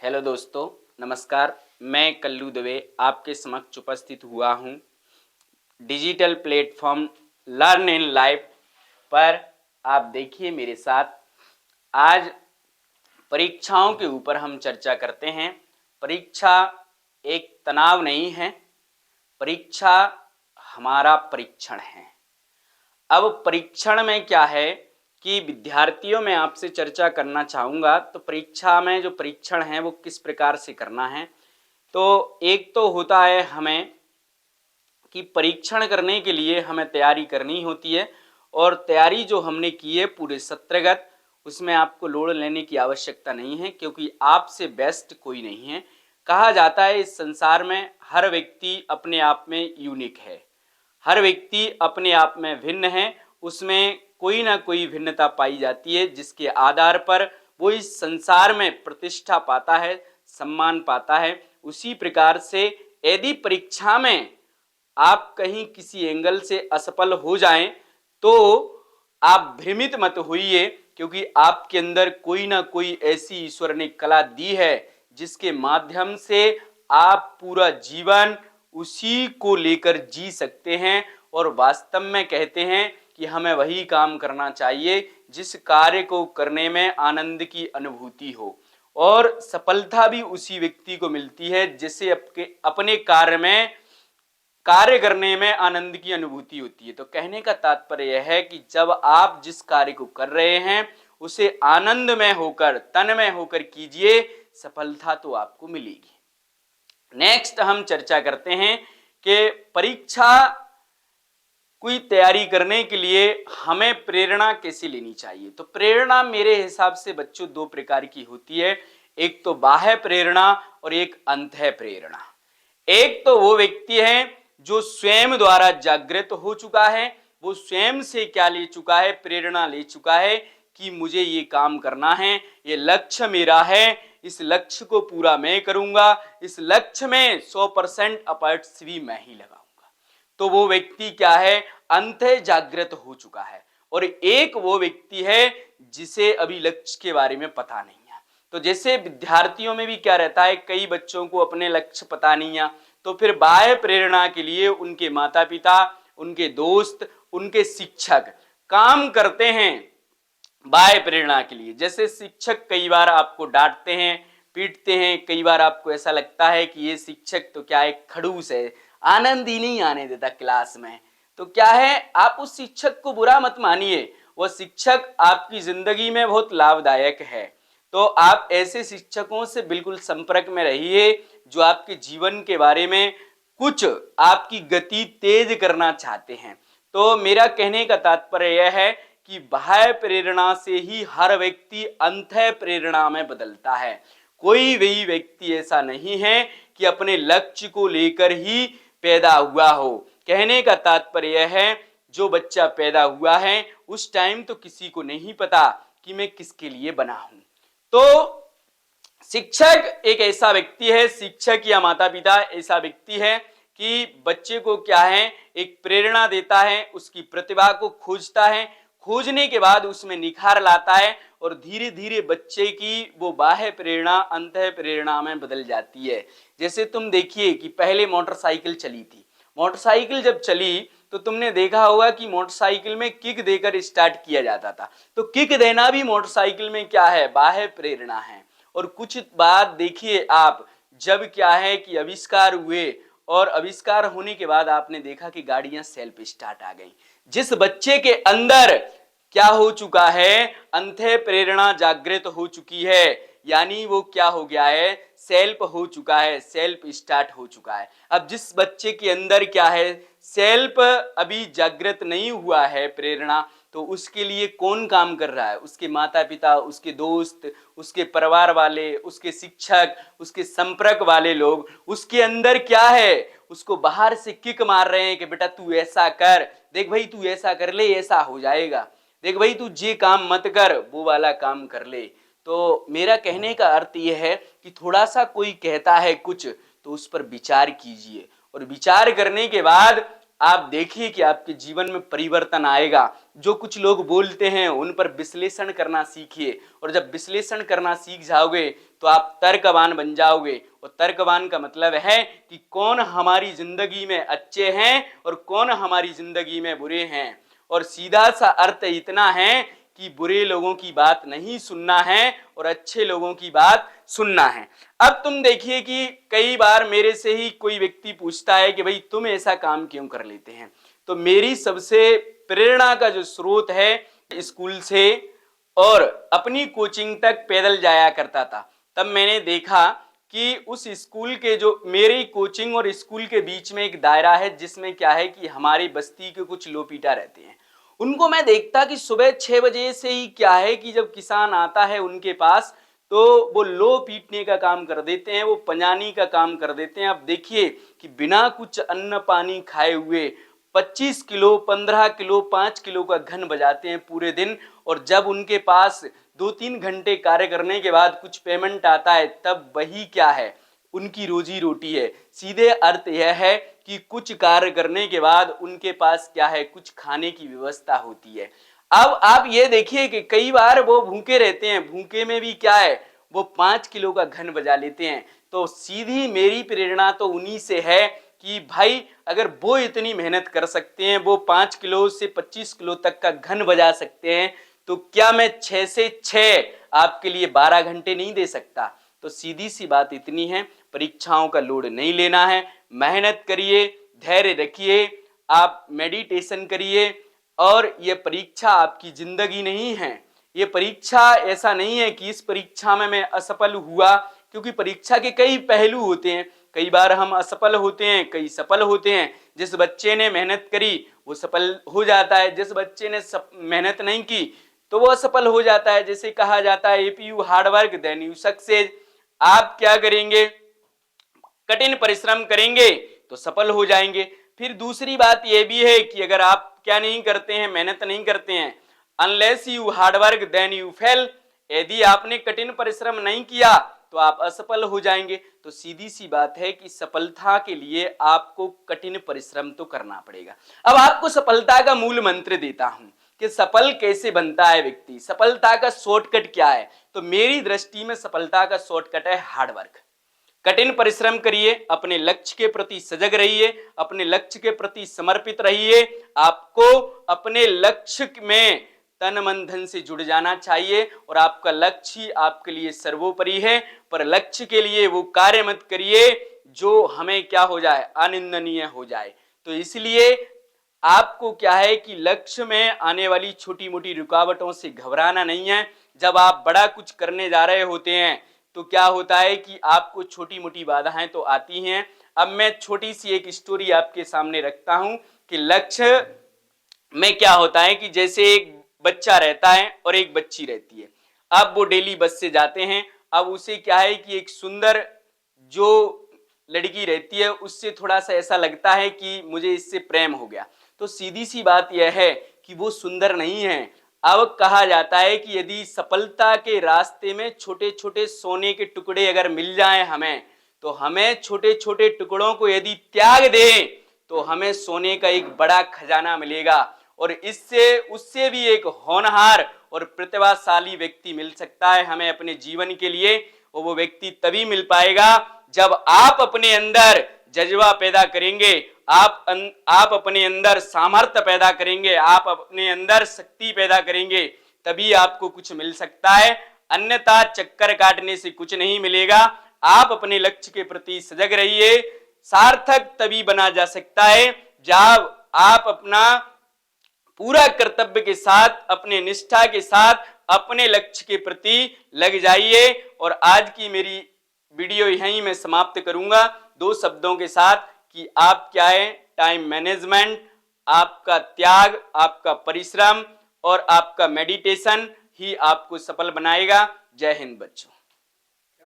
Hello दोस्तों, नमस्कार। मैं कल्लू दवे आपके समक्ष उपस्थित हुआ हूँ digital platform learn in life पर। आप देखिए मेरे साथ, आज परीक्षाओं के ऊपर हम चर्चा करते हैं। परीक्षा एक तनाव नहीं है, परीक्षा हमारा परीक्षण है। अब परीक्षण में क्या है कि विद्यार्थियों में आपसे चर्चा करना चाहूँगा, तो परीक्षा में जो परीक्षण है वो किस प्रकार से करना है। तो एक तो होता है हमें कि परीक्षण करने के लिए हमें तैयारी करनी होती है, और तैयारी जो हमने की है पूरे सत्रगत, उसमें आपको लोड लेने की आवश्यकता नहीं है, क्योंकि आपसे बेस्ट कोई नहीं है। कहा जाता है इस संसार में हर व्यक्ति अपने आप में यूनिक है, हर व्यक्ति अपने आप में भिन्न है, उसमें कोई ना कोई भिन्नता पाई जाती है, जिसके आधार पर वो इस संसार में प्रतिष्ठा पाता है, सम्मान पाता है। उसी प्रकार से यदि परीक्षा में आप कहीं किसी एंगल से असफल हो जाएं, तो आप भ्रमित मत होइए, क्योंकि आपके अंदर कोई ना कोई ऐसी ईश्वर ने कला दी है जिसके माध्यम से आप पूरा जीवन उसी को लेकर जी सकते हैं। और वास्तव में कहते हैं कि हमें वही काम करना चाहिए जिस कार्य को करने में आनंद की अनुभूति हो, और सफलता भी उसी व्यक्ति को मिलती है जिसे अपने कार्य करने में आनंद की अनुभूति होती है। तो कहने का तात्पर्य यह है कि जब आप जिस कार्य को कर रहे हैं उसे आनंद में होकर, तन में होकर कीजिए, सफलता तो आपको मिलेगी। नेक्स्ट हम चर्चा करते हैं कि परीक्षा कोई तैयारी करने के लिए हमें प्रेरणा कैसे लेनी चाहिए। तो प्रेरणा मेरे हिसाब से बच्चों दो प्रकार की होती है, एक तो बाह्य प्रेरणा और एक अंतः प्रेरणा। एक तो वो व्यक्ति है जो स्वयं द्वारा जागृत हो चुका है, वो स्वयं से क्या ले चुका है, प्रेरणा ले चुका है कि मुझे ये काम करना है, ये लक्ष्य मेरा है, इस लक्ष्य को पूरा मैं करूंगा, इस लक्ष्य में 100% एफर्ट्स भी मैं ही लगाऊंगा। तो वो व्यक्ति क्या है, अंतः जागृत हो चुका है। और एक वो व्यक्ति है जिसे अभी लक्ष्य के बारे में पता नहीं है। तो जैसे विद्यार्थियों में भी क्या रहता है, कई बच्चों को अपने लक्ष्य पता नहीं है, तो फिर बाह्य प्रेरणा के लिए उनके माता पिता, उनके दोस्त, उनके शिक्षक काम करते हैं बाह्य प्रेरणा के लिए। जैसे शिक्षक कई बार आपको डांटते हैं, पीटते हैं, कई बार आपको ऐसा लगता है कि ये शिक्षक तो क्या है, खड़ूस है, आनंद ही नहीं आने देता क्लास में। तो क्या है, आप उस शिक्षक को बुरा मत मानिए, वह शिक्षक आपकी जिंदगी में बहुत लाभदायक है। तो आप ऐसे शिक्षकों से बिल्कुल संपर्क में रहिए जो आपके जीवन के बारे में कुछ आपकी गति तेज करना चाहते हैं। तो मेरा कहने का तात्पर्य यह है कि बाह्य प्रेरणा से ही हर व्यक्ति अंतः प्रेरणा में बदलता है। कोई भी व्यक्ति ऐसा नहीं है कि अपने लक्ष्य को लेकर ही पैदा हुआ हो। कहने का तात्पर्य यह है, जो बच्चा पैदा हुआ है उस टाइम तो किसी को नहीं पता कि मैं किसके लिए बना हूं। तो शिक्षक एक ऐसा व्यक्ति है, शिक्षक या माता पिता ऐसा व्यक्ति है कि बच्चे को क्या है, एक प्रेरणा देता है, उसकी प्रतिभा को खोजता है, खोजने के बाद उसमें निखार लाता है, और धीरे धीरे बच्चे की वो बाह्य प्रेरणा अंतः प्रेरणा में बदल जाती है। जैसे तुम देखिए कि पहले मोटरसाइकिल चली थी, मोटरसाइकिल जब चली तो तुमने देखा होगा कि मोटरसाइकिल में किक देकर स्टार्ट किया जाता था। तो किक देना भी मोटरसाइकिल में क्या है, बाह्य प्रेरणा है। और कुछ बात देखिए आप, जब क्या है कि आविष्कार हुए, और आविष्कार होने के बाद आपने देखा कि गाड़ियां सेल्फ स्टार्ट आ गई। जिस बच्चे के अंदर क्या हो चुका है, अंतः प्रेरणा जागृत हो चुकी है, यानी वो क्या हो गया है, सेल्फ हो चुका है, सेल्फ स्टार्ट हो चुका है। अब जिस बच्चे के अंदर क्या है, सेल्फ अभी जागृत नहीं हुआ है प्रेरणा, तो उसके लिए कौन काम कर रहा है, उसके माता पिता, उसके दोस्त, उसके परिवार वाले, उसके शिक्षक, उसके संपर्क वाले लोग। उसके अंदर क्या है, उसको बाहर से किक मार रहे हैं कि बेटा तू ऐसा कर, देख भाई तू ऐसा कर ले, ऐसा हो जाएगा, देख भाई तू ये काम मत कर, वो वाला काम कर ले। तो मेरा कहने का अर्थ यह है कि थोड़ा सा कोई कहता है कुछ तो उस पर विचार कीजिए, और विचार करने के बाद आप देखिए कि आपके जीवन में परिवर्तन आएगा। जो कुछ लोग बोलते हैं उन पर विश्लेषण करना सीखिए, और जब विश्लेषण करना सीख जाओगे तो आप तर्कवान बन जाओगे। और तर्कवान का मतलब है कि कौन हमारी जिंदगी में अच्छे हैं और कौन हमारी जिंदगी में बुरे हैं। और सीधा सा अर्थ इतना है कि बुरे लोगों की बात नहीं सुनना है और अच्छे लोगों की बात सुनना है। अब तुम देखिए कि कई बार मेरे से ही कोई व्यक्ति पूछता है कि भाई तुम ऐसा काम क्यों कर लेते हैं। तो मेरी सबसे प्रेरणा का जो स्रोत है, स्कूल से और अपनी कोचिंग तक पैदल जाया करता था। तब मैंने देखा कि उस स्कूल के जो मेरी कोचिंग और स्कूल के बीच में एक दायरा है, जिसमें क्या है कि हमारी बस्ती के कुछ लोपीटा रहते हैं। उनको मैं देखता कि सुबह 6 बजे से ही क्या है कि जब किसान आता है उनके पास, तो वो लो पीटने का काम कर देते हैं, वो पंजानी का काम कर देते हैं। अब देखिए कि बिना कुछ अन्न पानी खाए हुए 25 किलो, 15 किलो, 5 किलो का घन बजाते हैं पूरे दिन। और जब उनके पास 2-3 घंटे कार्य करने के बाद कुछ पेमेंट आता है, तब वही क्या है, उनकी रोजी रोटी है। सीधे अर्थ यह है कि कुछ कार्य करने के बाद उनके पास क्या है, कुछ खाने की व्यवस्था होती है। अब आप ये देखिए कि कई बार वो भूखे रहते हैं, भूखे में भी क्या है, वो 5 किलो का घन बजा लेते हैं। तो सीधी मेरी प्रेरणा तो उन्हीं से है कि भाई अगर वो इतनी मेहनत कर सकते हैं, वो 5 किलो से 25 किलो तक का घन बजा सकते हैं, तो क्या मैं 6 से 6 आपके लिए 12 घंटे नहीं दे सकता। तो सीधी सी बात इतनी है, परीक्षाओं का लोड नहीं लेना है, मेहनत करिए, धैर्य रखिए, आप मेडिटेशन करिए। और ये परीक्षा आपकी जिंदगी नहीं है। ये परीक्षा ऐसा नहीं है कि इस परीक्षा में मैं असफल हुआ, क्योंकि परीक्षा के कई पहलू होते हैं। कई बार हम असफल होते हैं, कई सफल होते हैं। जिस बच्चे ने मेहनत करी वो सफल हो जाता है, जिस बच्चे ने मेहनत नहीं की तो वो असफल हो जाता है। जैसे कहा जाता है if you hard work then you success. आप क्या करेंगे, कठिन परिश्रम करेंगे तो सफल हो जाएंगे। फिर दूसरी बात यह भी है कि अगर आप क्या नहीं करते हैं, मेहनत नहीं करते हैं, unless you hard work then you fail, यदि आपने कठिन परिश्रम नहीं किया तो आप असफल हो जाएंगे। तो सीधी सी बात है कि सफलता के लिए आपको कठिन परिश्रम तो करना पड़ेगा। अब आपको सफलता का मूल मंत्र देता हूं कि सफल कैसे बनता है व्यक्ति, सफलता का शॉर्टकट क्या है। तो मेरी दृष्टि में सफलता का शॉर्टकट है हार्ड वर्क। कठिन परिश्रम करिए, अपने लक्ष्य के प्रति सजग रहिए, अपने लक्ष्य के प्रति समर्पित रहिए। आपको अपने लक्ष्य में तन मन धन से जुड़ जाना चाहिए और आपका लक्ष्य ही आपके लिए सर्वोपरि है। पर लक्ष्य के लिए वो कार्य मत करिए जो हमें क्या हो जाए, अनिंदनीय हो जाए। तो इसलिए आपको क्या है कि लक्ष्य में आने वाली छोटी मोटी रुकावटों से घबराना नहीं है। जब आप बड़ा कुछ करने जा रहे होते हैं तो क्या होता है कि आपको छोटी मोटी बाधाएं तो आती हैं। अब मैं छोटी सी एक स्टोरी आपके सामने रखता हूं कि लक्ष्य में क्या होता है कि जैसे एक बच्चा रहता है और एक बच्ची रहती है। अब वो डेली बस से जाते हैं। अब उसे क्या है कि एक सुंदर जो लड़की रहती है उससे थोड़ा सा ऐसा लगता है कि मुझे इससे प्रेम हो गया। तो सीधी सी बात यह है कि वो सुंदर नहीं है। अब कहा जाता है कि यदि सफलता के रास्ते में छोटे छोटे सोने के टुकड़े अगर मिल जाएं हमें, तो हमें छोटे छोटे टुकड़ों को यदि त्याग दें तो हमें सोने का एक बड़ा खजाना मिलेगा। और इससे उससे भी एक होनहार और प्रतिभाशाली व्यक्ति मिल सकता है हमें अपने जीवन के लिए। और वो व्यक्ति तभी मिल पाएगा जब आप अपने अंदर जज्बा पैदा करेंगे, आप अपने अंदर सामर्थ्य पैदा करेंगे, आप अपने अंदर शक्ति पैदा करेंगे, तभी आपको कुछ मिल सकता है। अन्यथा चक्कर काटने से कुछ नहीं मिलेगा। आप अपने लक्ष्य के प्रति सजग रहिए। सार्थक तभी बना जा सकता है जब आप अपना पूरा कर्तव्य के साथ, अपने निष्ठा के साथ अपने लक्ष्य के प्रति लग जाइए। और आज की मेरी वीडियो यहीं मैं समाप्त करूंगा 2 शब्दों के साथ कि आप क्या है, टाइम मैनेजमेंट, आपका त्याग, आपका परिश्रम और आपका मेडिटेशन ही आपको सफल बनाएगा। जय हिंद बच्चों।